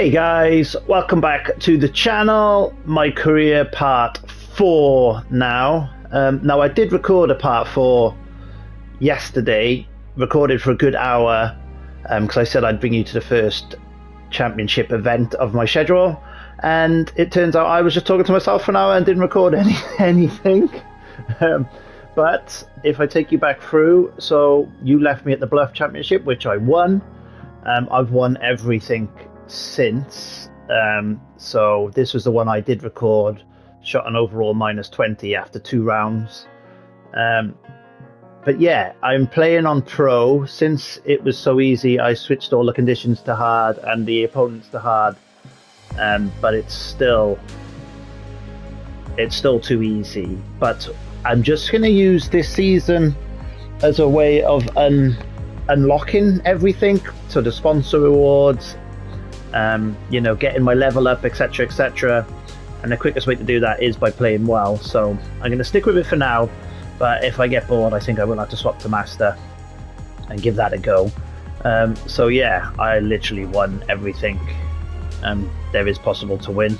Hey guys, welcome back to the channel. My career part 4 now. Now I did record a part 4 yesterday, recorded for a good hour, because I said I'd bring you to the first championship event of my schedule, and it turns out I was just talking to myself for an hour and didn't record anything. But if I take you back through, so you left me at the Bluff Championship, which I won. I've won everything since, so this was the one I did record, shot an overall -20 after 2 rounds. But yeah, I'm playing on pro. Since it was so easy, I switched all the conditions to hard and the opponents to hard, but it's still too easy. But I'm just going to use this season as a way of unlocking everything, so the sponsor rewards, you know, getting my level up, etc, etc, and the quickest way to do that is by playing well. So I'm going to stick with it for now, but if I get bored I think I will have to swap to master and give that a go. So yeah, I literally won everything there is possible to win.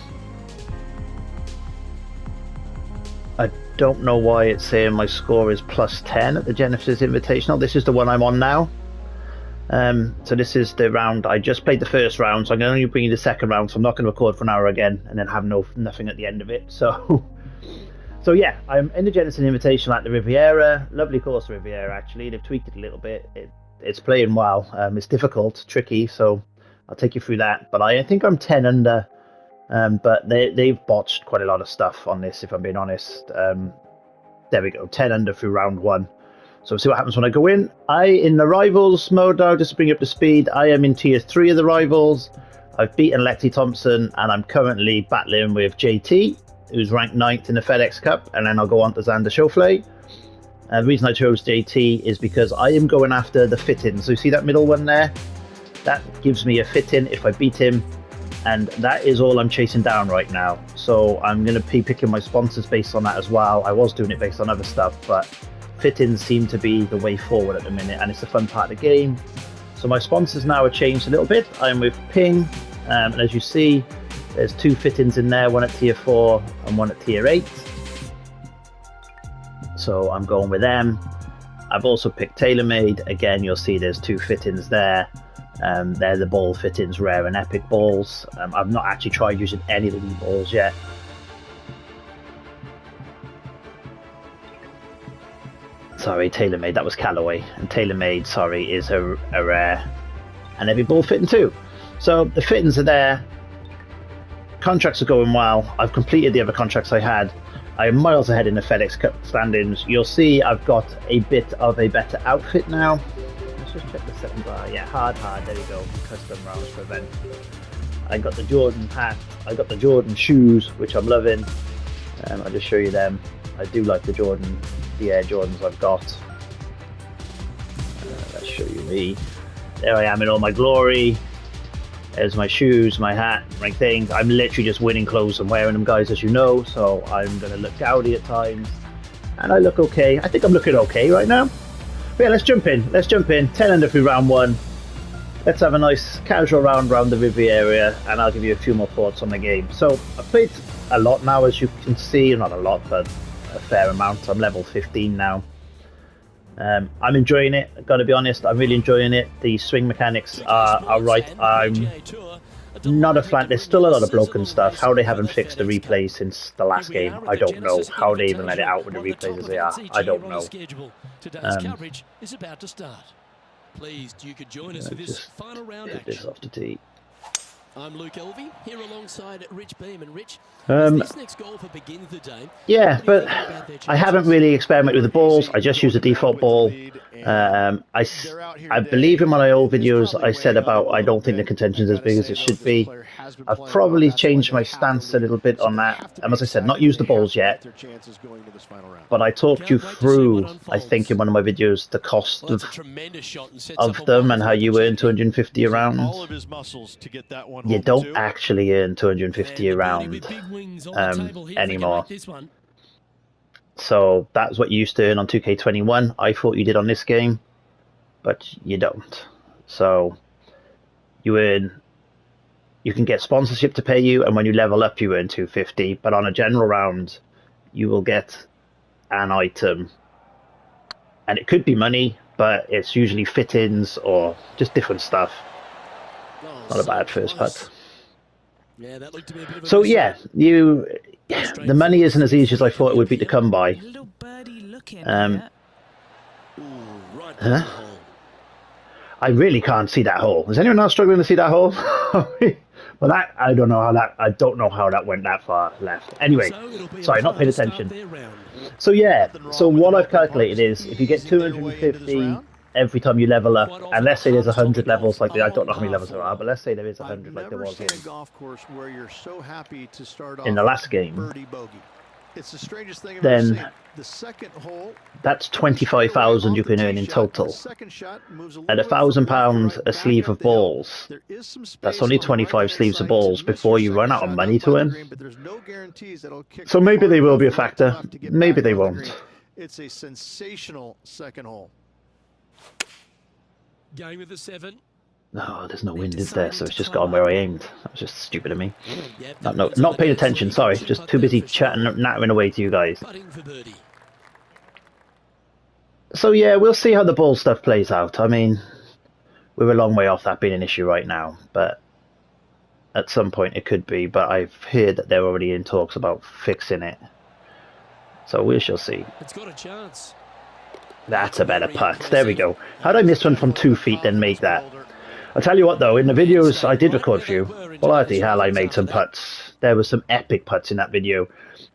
I don't know why it's saying my score is +10 at the Genesis Invitational. This is the one I'm on now. So this is the round. I just played the first round, so I'm going to bring you the second round, so I'm not going to record for an hour again and then have nothing at the end of it. So yeah, I'm in the Genesis Invitational at the Riviera. Lovely course, Riviera, actually. They've tweaked it a little bit. It's playing well. It's difficult, tricky, so I'll take you through that. But I think I'm 10 under, but they've botched quite a lot of stuff on this, if I'm being honest. There we go, 10 under through round 1. So we'll see what happens when I go in. In the rivals mode now, just to bring up the speed, I am in tier 3 of the rivals. I've beaten Lexi Thompson, and I'm currently battling with JT, who's ranked 9th in the FedEx Cup, and then I'll go on to Xander Schauffele. The reason I chose JT is because I am going after the fit-in. So you see that middle one there? That gives me a fit-in if I beat him, and that is all I'm chasing down right now. So I'm going to be picking my sponsors based on that as well. I was doing it based on other stuff, but fit-ins seem to be the way forward at the minute, and it's the fun part of the game. So my sponsors now have changed a little bit. I'm with Ping, and as you see, there's 2 fit-ins in there, one at tier 4 and one at tier 8. So I'm going with them. I've also picked TaylorMade. Again, you'll see there's 2 fit-ins there. They're the ball fit-ins, rare and epic balls. I've not actually tried using any of the new balls yet. Sorry, TaylorMade, that was Callaway, and TaylorMade, sorry, is a rare and every ball fitting too. So the fittings are there. Contracts are going well. I've completed the other contracts I had. I am miles ahead in the FedEx Cup standings. You'll see I've got a bit of a better outfit now. Let's just check the setting bar. Yeah, hard, there we go. Custom rounds for event. I got the Jordan hat. I got the Jordan shoes, which I'm loving. I'll just show you them. I do like the Air Jordans I've got. Let's show you me. There I am in all my glory. There's my shoes, my hat, my things. I'm literally just winning clothes and wearing them, guys, as you know. So I'm going to look dowdy at times, and I look okay. I think I'm looking okay right now. But yeah, let's jump in. 10 under through round 1. Let's have a nice casual round around the Riviera, and I'll give you a few more thoughts on the game. So I've played a lot now, as you can see. Not a lot, but a fair amount. I'm level 15 now. I'm enjoying it. I've got to be honest, I'm really enjoying it. The swing mechanics are right. I'm not a fan. There's still a lot of broken stuff. How they haven't fixed the replays since the last game, I don't know. How they even let it out with the replays as they are, I don't know. Pleased you could join us for this final round action. This off the tee. I'm Luke Elvey, here alongside Rich Beam. And Rich, this next golfer begins the day. Yeah, but I haven't really experimented with the balls. I just use the default ball. I believe in my old videos I said about I don't think the contention's as big as it should be. I've probably changed my stance a little bit on that. And as I said, not use the balls yet. But I talked you through, I think, in one of my videos, the cost of them and how you earn 250 a round. You don't actually earn 250 a round anymore. So that's what you used to earn on 2K21. I thought you did on this game, but you don't. So you earn you can get sponsorship to pay you, and when you level up, you earn 250. But on a general round, you will get an item, and it could be money, but it's usually fit-ins or just different stuff. Oh, Not a so bad first close. putt. Yeah, that looked to be a bit of a So miss. yeah, the money isn't as easy as I thought it would be to come by. Little birdie looking Um, here. Ooh, right down the hole. I really can't see that hole. Is anyone else struggling to see that hole? Well, that I don't know how that went that far left. Anyway, So it'll be a sorry, not par paid to start attention. their round. So yeah, Nothing so wrong with what an I've open calculated putt. is if you get Easing their way into this 250 round. every time you level up, Quite and often let's the say there's hardest hole 100 in golf, levels, like a I don't know long how many par levels there four. are, but let's say there is I've 100 like there never was seen a golf course where you're so happy to start off in the last game. birdie bogey. It's the strangest thing I've ever Then seen. The second hole, that's pretty straight away 25,000 off you the can tee earn in shot. The total. second shot moves a At little bit from left to £1,000 right, a back sleeve up of the hill. balls. There is some space That's only on the 25 right-hand sleeves of side balls to miss before your you run second out of shot money up by to the earn. green, but there's no guarantees that'll kick So maybe hard they will enough be a right to factor. left to get Maybe back they on the won't. green. It's a sensational second hole. Going with the 7. No, there's no wind, is there? So it's just gone where I aimed. That was just stupid of me. Yep, No, that no, wind's on not the paying downswing. attention. Sorry, Should just putt too there busy for chatting, sure. nattering away to you guys. Putting for birdie. So yeah, we'll see how the ball stuff plays out. I mean, we're a long way off that being an issue right now, but at some point it could be. But I've heard that they're already in talks about fixing it. So we shall see. It's got a chance. That's a better putt. There we go. How'd I miss one from 2 feet then make that? Builder. I'll tell you what though, in the Man videos stayed I did right record where for you, they were in bloody today's hell I rounds made after some that. putts. There were some epic putts in that video.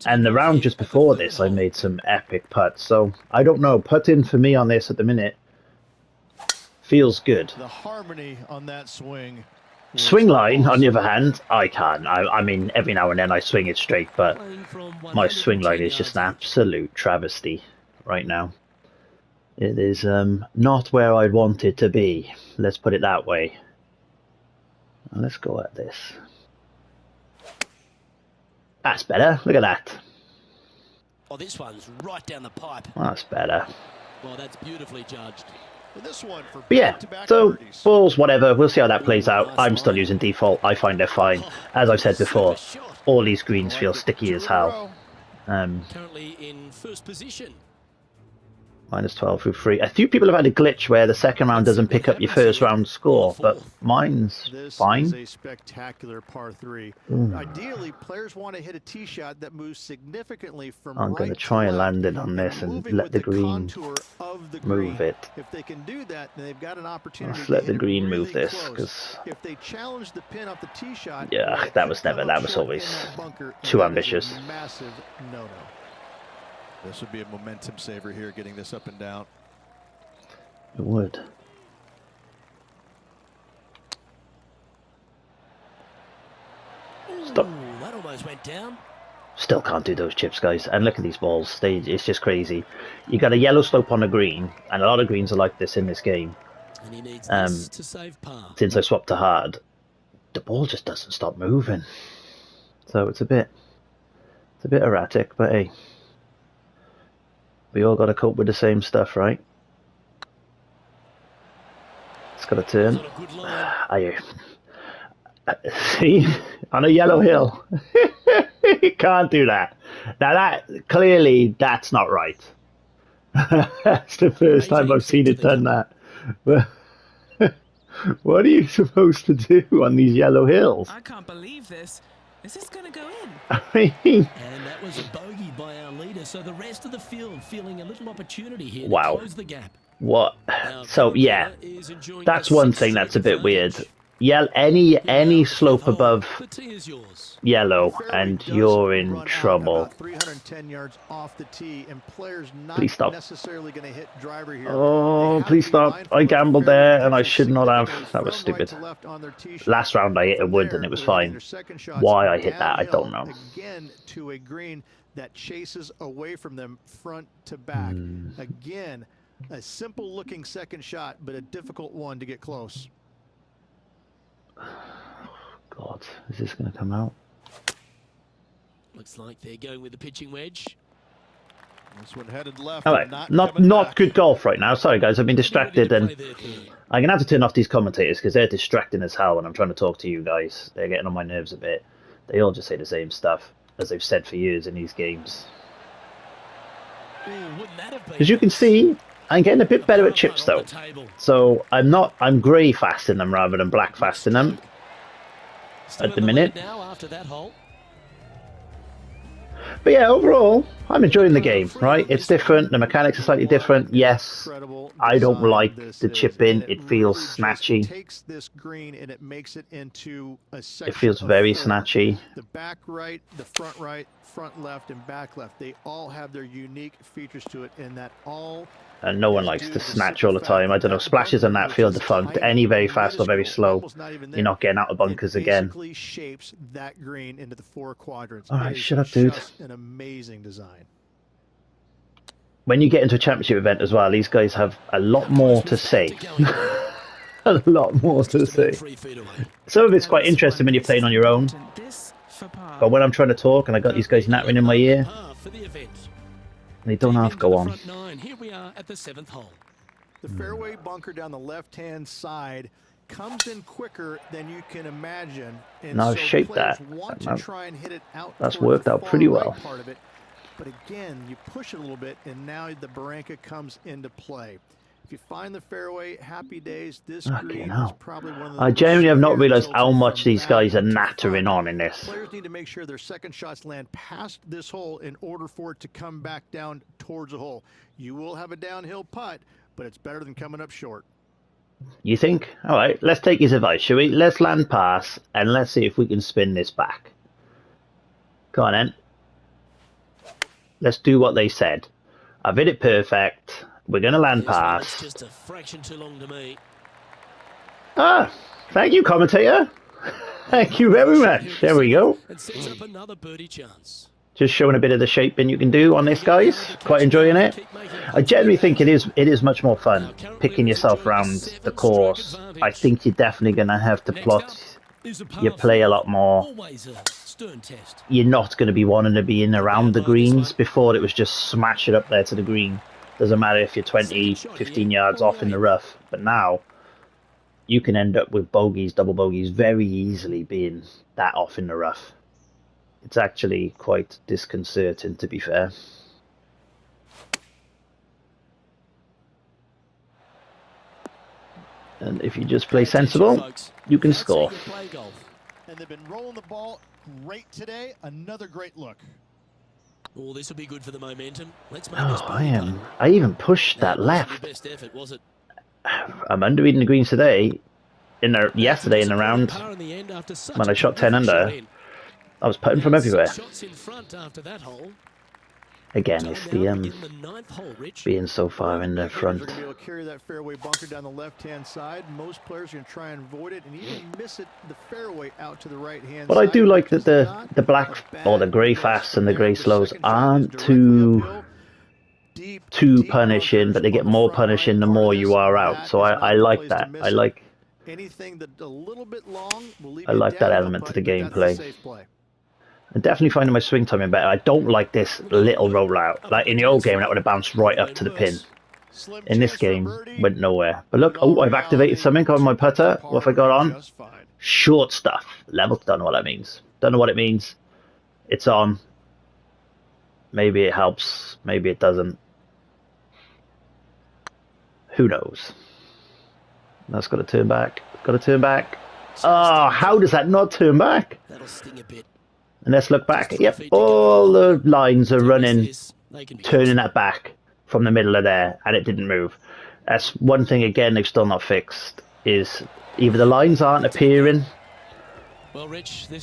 And the Teeing off round here just at the before third this I hole. made some epic putts. So I don't know, putting for me on this at the minute feels good. The harmony on that swing. was Swing line, on the awesome. other hand, I can. I mean, every now and then I swing it straight, but Playing from my swing line 110 is just yards an each. absolute travesty right now. It is not where I'd want it to be. Let's put it that way. Let's go at this. That's better. Look at that. Oh, this one's right down the pipe. That's better. Well, that's beautifully judged. And this one for But yeah, back-to-back so birdies. balls, whatever. We'll see how that plays Ooh, out. nice I'm still line. using default. I find they're fine. Oh, As I've said super before, shot. all these greens I feel like it. sticky 2 as in a hell. row. Currently in first position. Minus 12 through 3. A few people have had a glitch where the second round doesn't pick up your first round score, but mine's This is fine. a spectacular par 3. Ooh. Ideally, players want to hit a tee shot that moves significantly from I'm right going to to try and left, land it on this and moving let with the green contour of the move green. it. If they can do that, then they've got an opportunity Let's to let hit the it green really move this, close. because If they challenge the pin off the tee shot, yeah, well, they that could was come never. up That was short always in that bunker, and too that is a ambitious. massive no-no. This would be a momentum saver here, getting this up and down. It would. Stop. Ooh, that almost went down. Still can't do those chips, guys. And look at these balls. It's just crazy. You got a yellow slope on a green, and a lot of greens are like this in this game. And he needs this to save par. Since I swapped to hard, the ball just doesn't stop moving. So it's a bit erratic, but hey, we all got to cope with the same stuff, right? It's got to turn. Not a good line. See, on a yellow hill, you can't do that. Now that clearly that's not right. That's the first time 18 I've seen feet it to the done that. But what are you supposed to do on these yellow hills? I can't believe this. Is this going to go in? I mean, And that was a bogey by our leader. So the rest of the field feeling a little opportunity here Wow. to close the gap. what? Our So current yeah, leader is enjoying that's a one 6 thing that's a second bit weird. advantage. Any slope Hole. above The tee is yours. yellow, Fairway and does you're in run out trouble. about 310 yards off the tee, and players not Please stop. necessarily going to hit driver here. Oh, They have please to be stop. mindful I that the gambled fairway there, and I pitches should not have. significantly That was from right stupid. to left on their tee shot. Last round I hit a From wood, there, and it was they're hitting fine. their second shots Why I hit that, I don't downhill, know. Again, to a green that chases away from them front to back. Again, a simple-looking second shot, but a difficult one to get close. God, is this going to come out? Looks like they're going with the pitching wedge. This one headed left. All right, Not not good golf right now. Sorry guys, I've been distracted, and I'm gonna have to turn off these commentators because they're distracting as hell when I'm trying to talk to you guys. They're getting on my nerves a bit. They all just say the same stuff as they've said for years in these games. As you can see, I'm getting a bit better at chips though. So I'm grey fasting them rather than black fasting them at the minute. But yeah, overall, I'm enjoying the game, right? It's different, the mechanics are slightly different. Yes, I don't like the chipping, it feels snatchy. It feels very snatchy. The back right, front left, and back left, they all have their unique features to it, and that all... And no one likes to snatch all the time. I don't know, splashes in that field defunct. Any very fast or very slow, you're not getting out of bunkers again. Shapes that green into the 4 quadrants. Alright, shut up, dude. An amazing design. When you get into a championship event as well, these guys have a lot more to say. A lot more to say. Some of it's quite interesting when you're playing on your own. But when I'm trying to talk and I got these guys nattering in my ear, they don't have to go on. Here we are at the 7th hole. The fairway bunker down the left-hand side comes in quicker than you can imagine. And Now I've shaped that. That's worked out pretty well. Part of it. But again, you push it a little bit, and now the barranca comes into play. If you find the fairway, happy days. This green is probably one of the... I genuinely have not realised how much these guys are nattering on in this. Players need to make sure their second shots land past this hole in order for it to come back down towards the hole. You will have a downhill putt, but it's better than coming up short. You think? All right, let's take his advice, shall we? Let's land pass, and let's see if we can spin this back. Go on, then. Let's do what they said. I've hit it perfect. We're going to land pass. Just a fraction too long to me. Ah, thank you, commentator. Thank you very much. There we go. And sets up another birdie chance. Just showing a bit of the shaping you can do on this, guys. Quite enjoying it. I generally think it is much more fun picking yourself around the course. I think you're definitely going to have to plot your play a lot more. You're not going to be wanting to be in around the greens. Before it was just smash it up there to the green. Doesn't matter if you're 20, 15 yards off in the rough. But now, you can end up with bogeys, double bogeys, very easily being that off in the rough. It's actually quite disconcerting, to be fair. And if you just play sensible, you can score. And they've been rolling the ball great today. Another great look. Oh, this will be good for the momentum. Let's make Oh, I even pushed that left. Best effort, was it? I'm under reading the greens today. Yesterday in the round, when I shot 10 under, I was putting from everywhere. Again, it's the being so far in the front. You're going to be able to carry that fairway bunker down the left-hand side. Most players are going to try and avoid it, and even miss it the fairway out to the right-hand side. But I do like that the black or the grey fasts and the grey slows aren't too punishing, but they get more punishing the more you are out. So I like that. I like that element to the gameplay. I'm definitely finding my swing timing better. I don't like this little rollout. Like in the old game, that would have bounced right up to the pin. In this game, went nowhere. But look, oh, I've activated something on my putter. What have I got on? Short stuff. Level, don't know what that means. Don't know what it means. It's on. Maybe it helps. Maybe it doesn't. Who knows? That's got to turn back. Got to turn back. Oh, how does that not turn back? That'll sting a bit. And let's look back. Yep, all the lines are running, turning that back from the middle of there, and it didn't move. That's one thing, again, they've still not fixed, is either the lines aren't appearing,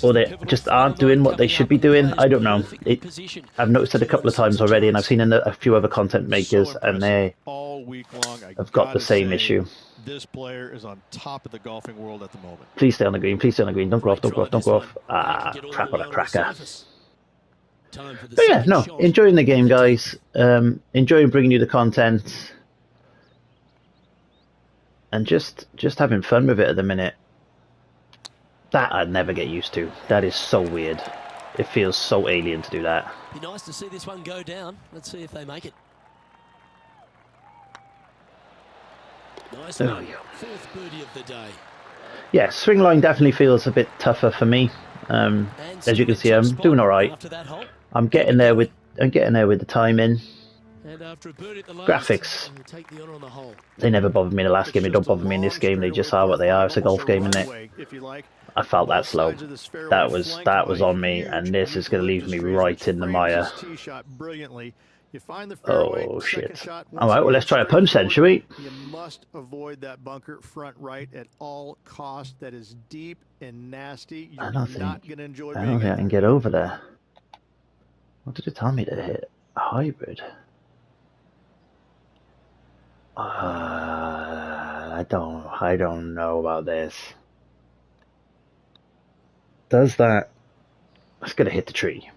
or they just aren't doing what they should be doing. I don't know. I've noticed it a couple of times already, and I've seen a few other content makers, and they have got the same issue. This player is on top of the golfing world at the moment. Please stay on the green. Please stay on the green. Don't go off. Don't go off. Don't go off. Ah, crap on a cracker. But yeah, no, enjoying the game, guys. Enjoying bringing you the content, and just having fun with it at the minute. That I'd never get used to. That is so weird. It feels so alien to do that. Be nice to see this one go down. Let's see if they make it. Nice There one. we go. Fourth birdie of the day. Yeah, swing line definitely feels a bit tougher for me. And As you can see, top I'm spot doing all right. after that hole. I'm getting there with the timing. And after a birdie at the last, Graphics. we'll take the honour on the hole. They never bothered me in the last game. They don't bother me in this game. They just are what they are. It's a golf game, isn't it? I felt that slow. That was on me, and this is going to leave me right in the mire. Oh shit! All right, well let's try a punch then, shall we? You must avoid that bunker front right at all costs. That is deep and nasty. You're not going to enjoy being I don't think I can get over there. What did it tell me to hit? A hybrid. I don't know about this. Does that? It's gonna hit the tree.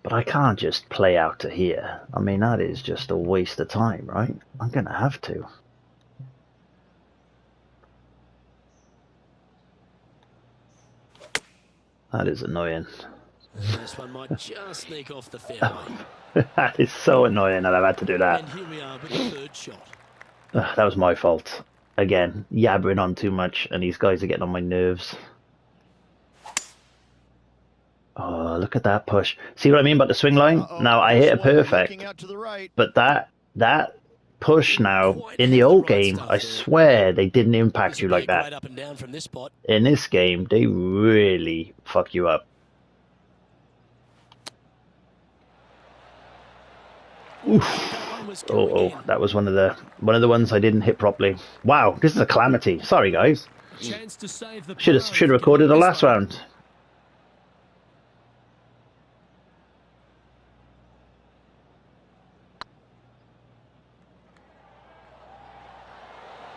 But I can't just play out to here. I mean, that is just a waste of time, right? I'm gonna have to. That is annoying. This one might just sneak off the fairway. That is so annoying that I've had to do that. And here we are with the third shot. That was my fault. Again, yabbering on too much, and these guys are getting on my nerves. Oh, look at that push. See what I mean about the swing line? Now, I hit it perfect, but that push now, in the old game, I swear they didn't impact you like that. Right up and down from this spot. In this game, they really fuck you up. Oof. Oh, that was one of the ones I didn't hit properly. Wow, this is a calamity. Sorry, guys. Should have recorded the last round.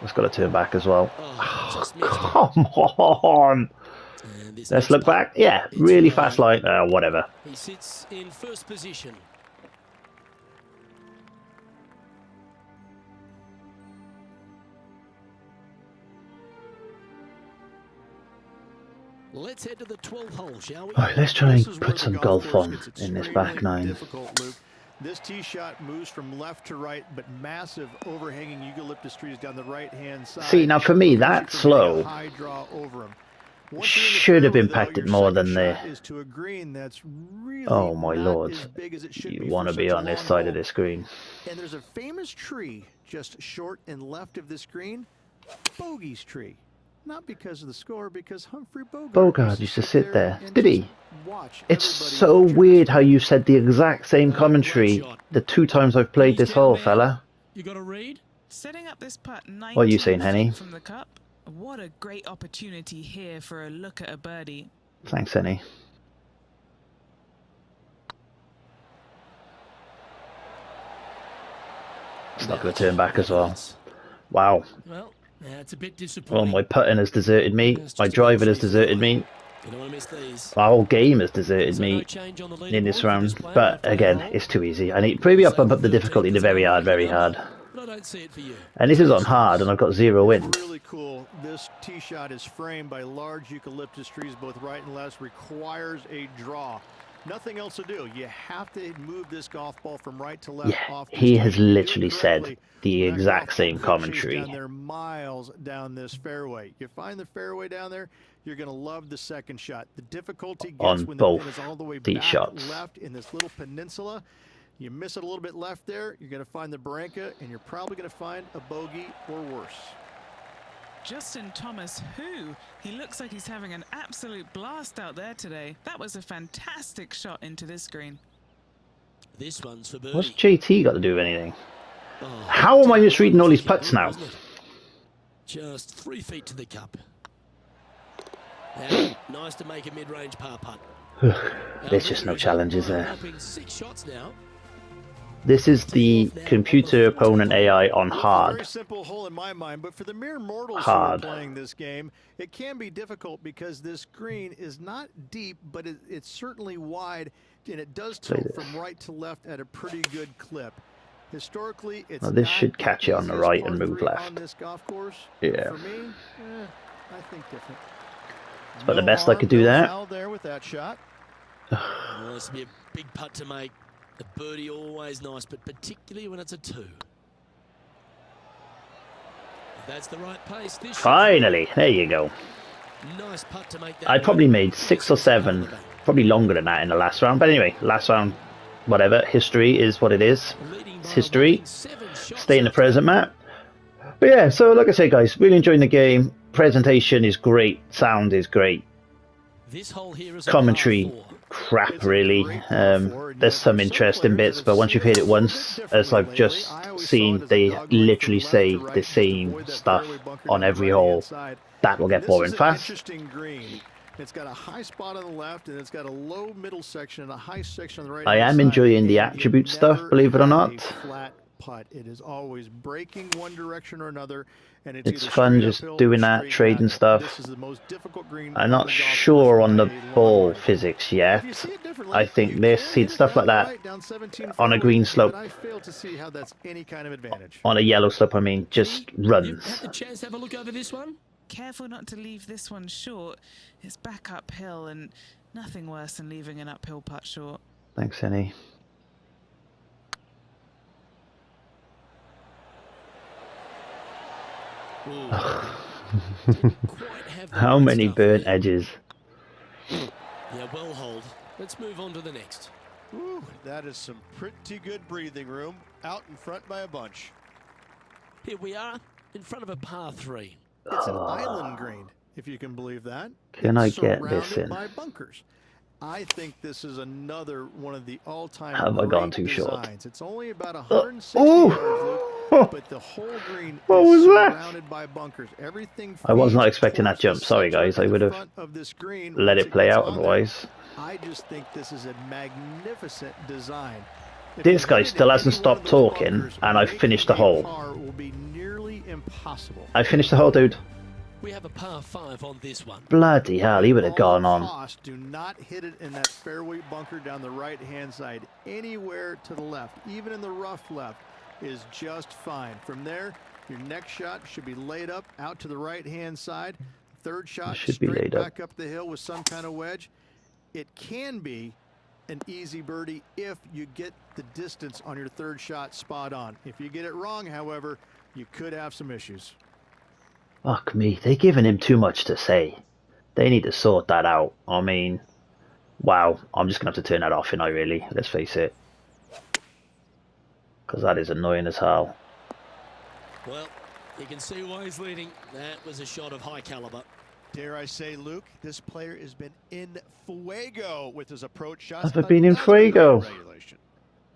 It's got to turn back as well. Oh, come on. Let's look back. Yeah, really fast line. Whatever. He sits in first position. Let's head to the 12th hole, shall we? Alright, let's try and put some golf on in this back nine. This tee shot moves from left to right, but massive overhanging eucalyptus trees down the right-hand side. See, now for me, that slow should have impacted more than the... Oh my lord, you want to be on this side of this green. And there's a famous tree just short and left of this green, Bogey's tree. Not because of the score, because Humphrey Bogart used to sit there. Did he? It's so weird how you said the exact same commentary the 2 times I've played this hole, fella. You got a read? Setting up this putt 19 What are you saying, Henny? from the cup. What a great opportunity here for a look at a birdie. Thanks, Henny. It's not going to turn back as well. Wow. Well, that's a bit Oh, disappointing. my putting has deserted me. My driving has deserted me. You don't want to miss these. Our whole game has deserted So no me change on the in this leaderboard for round. player But after that again, hole. it's too easy. I need maybe I'll bump up the difficulty to very hard, very hard. But I don't see it for you. And this is on hard, and I've got 0 wins. Really cool. This tee shot is framed by large eucalyptus trees, both right and left. Requires a draw. Nothing else to do. You have to move this golf ball from right to left. Yeah, off he this has tee. You do it literally said correctly, the that exact golf same ball could chase commentary. Down there miles down this fairway. You find the fairway down there, you're going to love the second shot. The difficulty gets On when the both pin is all the way tee back shots. left in this little peninsula. You miss it a little bit left there, you're going to find the barranca, and you're probably going to find a bogey or worse. Justin Thomas, who? He looks like he's having an absolute blast out there today. That was a fantastic shot into this green. This one's for birdie. What's JT got to do with anything? Oh, How am I misreading all these putts now? Just 3 feet to the cup. And nice to make a mid-range par putt. There's just no challenges there. Helping 6 shots now. This is the computer opponent AI on Very hard. simple hole in my mind, but for the mere mortals Hard. who are playing this game, it can be difficult because this green is not deep, but it's certainly wide, and it does tilt from right to left at a pretty good clip. Historically, it's Well, this not should catch you on the easiest right par and move 3 left. on this golf course. Yeah. For me, I think different. It's about the best I could do No there. foul there with that shot. Oh, this will be a big putt to make. A birdie always nice, but particularly when it's a 2. If that's the right pace. This Finally, there you go. Nice putt to make that. I probably made 6 or 7, probably longer than that in the last round. But anyway, last round, whatever. History is what it is. It's history. Stay in the present, Matt. But yeah, so like I say, guys, really enjoying the game. Presentation is great. Sound is great. This hole here is Commentary, crap, really. There's some interesting bits, but once you've hit it once, as I've just seen, they literally say the same stuff on every hole. That will get boring fast. It's got a high spot on the left, and it's got a low middle section and a high section on the right. I am enjoying the attribute stuff, believe it or not. Flat putt. It is always breaking one direction or another, and it's fun just doing that, trading stuff. This is the most difficult green. I'm not sure on the ball physics yet. I think this, see stuff like that on a green slope, on a yellow slope, I mean, just runs. Have the chance to have a look over this one? Careful not to leave this one short. It's back uphill, and nothing worse than leaving an uphill putt short. Thanks, Henny. How many burnt edges? Yeah, well hold. Let's move on to the next. Ooh, that is some pretty good breathing room out in front by a bunch. Here we are in front of a par 3. It's an island green, if you can believe that. Can I get this in? By bunkers. I think this is another one of the all-time Have I gone too short? It's only about 160 yards, Luke, but the whole green is surrounded by bunkers. Everything. I was not expecting that jump. Sorry, guys. I would have let it play out otherwise. I just think this is a magnificent design. This guy still hasn't stopped talking, and I finished the hole. I finished the hole, dude. We have a par 5 on this one. Bloody hell, he would have gone on. Do not hit it in that fairway bunker down the right-hand side. Anywhere to the left, even in the rough left, is just fine. From there, your next shot should be laid up out to the right-hand side. Third shot should be laid back up the hill with some kind of wedge. It can be an easy birdie if you get the distance on your third shot spot on. If you get it wrong, however, you could have some issues. Fuck me, they're giving him too much to say. They need to sort that out. I mean, wow, I'm just going to have to turn that off, really. Let's face it. Because that is annoying as hell. Well, you can see why he's leading. That was a shot of high caliber. Dare I say, Luke, this player has been in fuego with his approach shots. Have I been in fuego?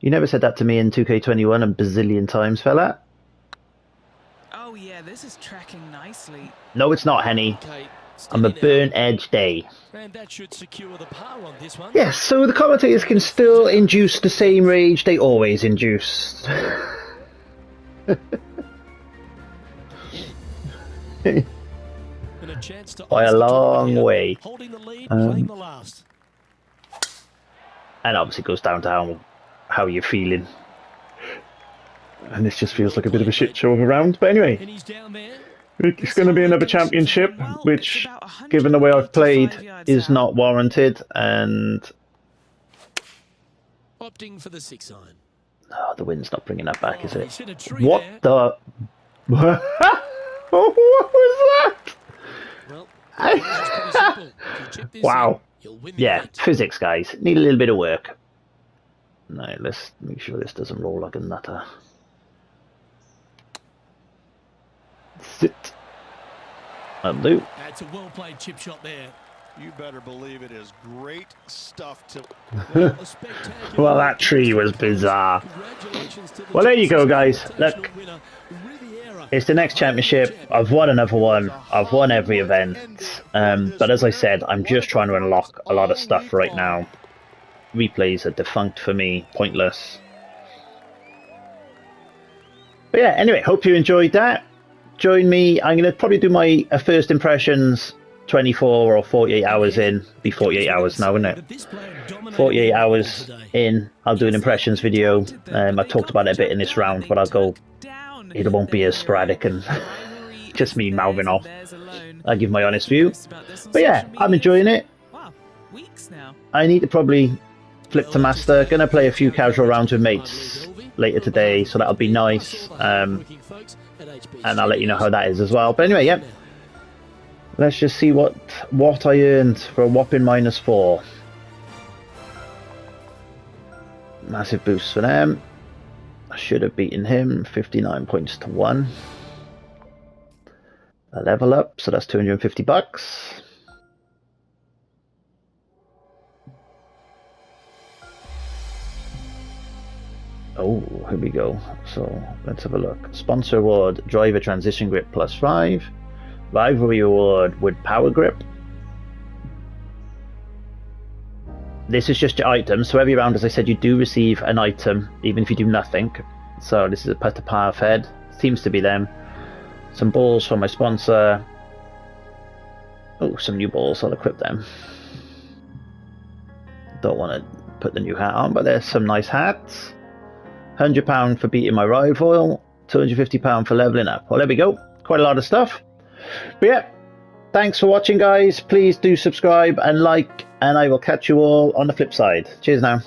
You never said that to me in 2K21 a bazillion times, fella. Oh yeah, this is tracking nicely. No, it's not, Henny. Okay, I'm a burnt edge day. And that should secure the par on this one. Yes, so the commentators can still induce the same rage they always induce. And a chance to by a long way. Holding the lead, playing the last. And obviously it goes down to how you're feeling. And this just feels like a bit of a shit show of a round. But anyway, it's going to be another championship, which, given the way I've played, is not warranted. And opting for the 6 iron. Oh, the wind's not bringing that back, is it? What there. The? What was that? Well, wow. Yeah, physics, guys. Need a little bit of work. No, let's make sure this doesn't roll like a nutter. Sit. Undo. That's a well-played chip shot there. You better believe it is great stuff to... Well, that tree was bizarre. Well, there you go, guys. Look. It's the next championship. I've won another one. I've won every event. But as I said, I'm just trying to unlock a lot of stuff right now. Replays are defunct for me. Pointless. But yeah, anyway, hope you enjoyed that. Join me. I'm going to probably do my first impressions 24 or 48 hours in. Be 48 hours now, isn't it? 48 hours in, I'll do an impressions video. I talked about it a bit in this round, but I'll go... It won't be as sporadic and just me mouthing off. I'll give my honest view. But yeah, I'm enjoying it. I need to probably flip to master. Gonna play a few casual rounds with mates later today, so that'll be nice. And I'll let you know how that is as well. But anyway, yeah. Let's just see what I earned for a whopping -4. Massive boost for them. I should have beaten him. 59 points to 1. A level up, so that's $250. Oh, here we go. So let's have a look. Sponsor award, driver transition grip +5. Rivalry award with power grip. This is just your items. So every round, as I said, you do receive an item, even if you do nothing. So this is a putt to par fed. Seems to be them. Some balls from my sponsor. Oh, some new balls. I'll equip them. Don't want to put the new hat on, but there's some nice hats. £100 for beating my rival, £250 for leveling up. Well, there we go. Quite a lot of stuff. But yeah, thanks for watching, guys. Please do subscribe and like, and I will catch you all on the flip side. Cheers now.